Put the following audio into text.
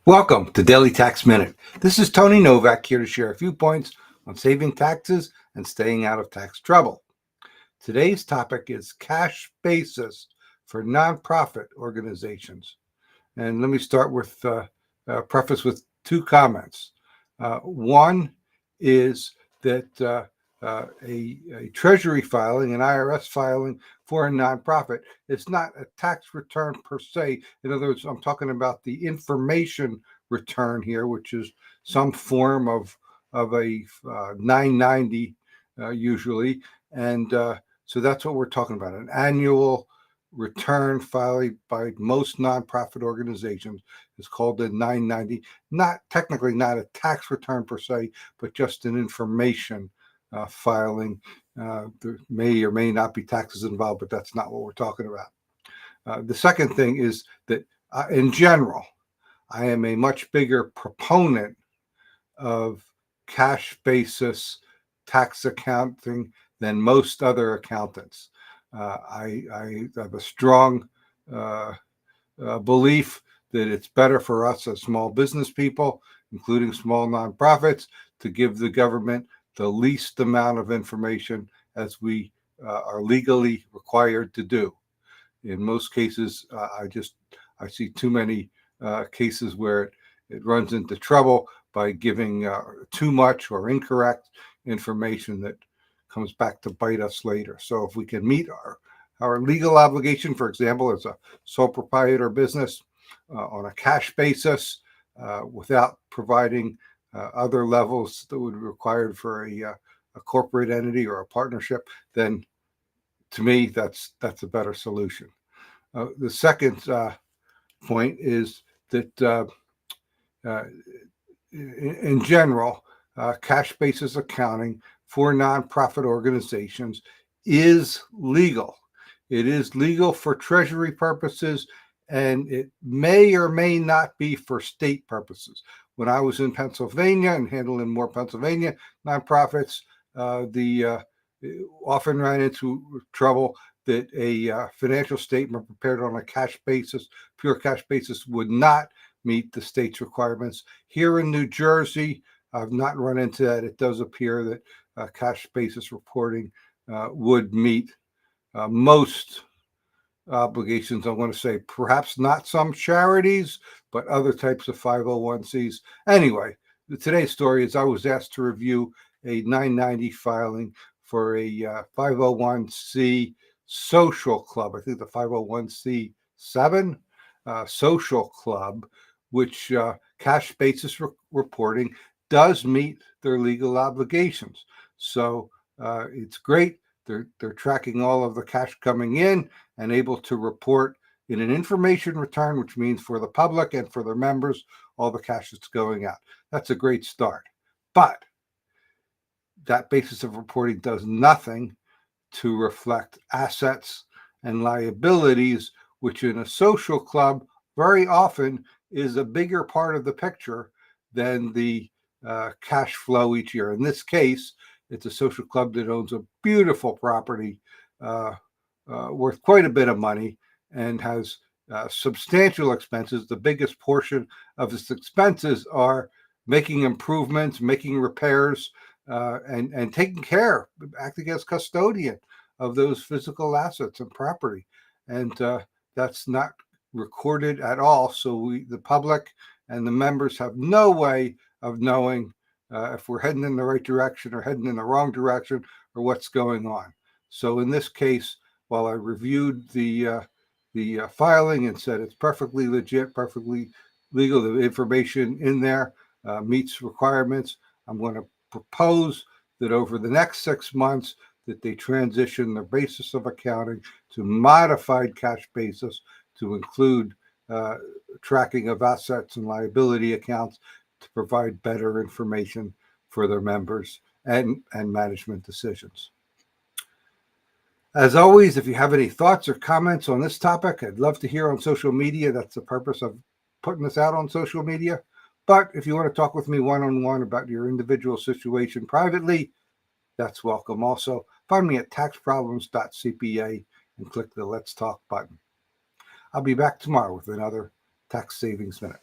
Welcome to Daily Tax Minute. This is Tony Novak here to share a few points on saving taxes and staying out of tax trouble. Today's topic is cash basis for nonprofit organizations. And let me start with preface with two comments. One is that a Treasury filing, an IRS filing for a nonprofit, it's not a tax return per se. In other words, I'm talking about the information return here, which is some form of a 990 usually, and so that's what we're talking about, an annual return filed by most nonprofit organizations is called a 990. Not technically not a tax return per se, but just an information filing. There may or may not be taxes involved, but that's not what we're talking about. The second thing is that in general, I am a much bigger proponent of cash basis tax accounting than most other accountants. I have a strong belief that it's better for us as small business people, including small nonprofits, to give the government the least amount of information as we are legally required to do. In most cases, I see too many cases where it runs into trouble by giving too much or incorrect information that comes back to bite us later. So if we can meet our legal obligation, for example, as a sole proprietor business on a cash basis without providing other levels that would be required for a corporate entity or a partnership, then to me, that's a better solution. The second point is that in general, cash basis accounting for nonprofit organizations is legal. It is legal for Treasury purposes, and it may or may not be for state purposes. When I was in Pennsylvania and handling more Pennsylvania nonprofits, often ran into trouble that a financial statement prepared on a cash basis, pure cash basis, would not meet the state's requirements. Here in New Jersey, I've not run into that. It does appear that cash basis reporting would meet most obligations. I want to say perhaps not some charities, but other types of 501cs. Anyway, today's story is I was asked to review a 990 filing for a 501c social club. I think the 501c7 social club, which cash basis reporting does meet their legal obligations. So it's great. They're tracking all of the cash coming in and able to report in an information return, which means for the public and for their members, all the cash that's going out. That's a great start. But that basis of reporting does nothing to reflect assets and liabilities, which in a social club very often is a bigger part of the picture than the cash flow each year. In this case, it's a social club that owns a beautiful property worth quite a bit of money and has substantial expenses. The biggest portion of its expenses are making improvements, making repairs, and taking care, acting as custodian of those physical assets and property. And that's not recorded at all. So the public and the members have no way of knowing if we're heading in the right direction or heading in the wrong direction or what's going on. So in this case, while I reviewed the filing and said it's perfectly legit, perfectly legal, the information in there meets requirements, I'm going to propose that over the next 6 months that they transition their basis of accounting to modified cash basis to include tracking of assets and liability accounts to provide better information for their members and management decisions. As always, if you have any thoughts or comments on this topic, I'd love to hear on social media. That's the purpose of putting this out on social media. But if you want to talk with me one-on-one about your individual situation privately, that's welcome. Also, find me at taxproblems.cpa and click the Let's Talk button. I'll be back tomorrow with another Tax Savings Minute.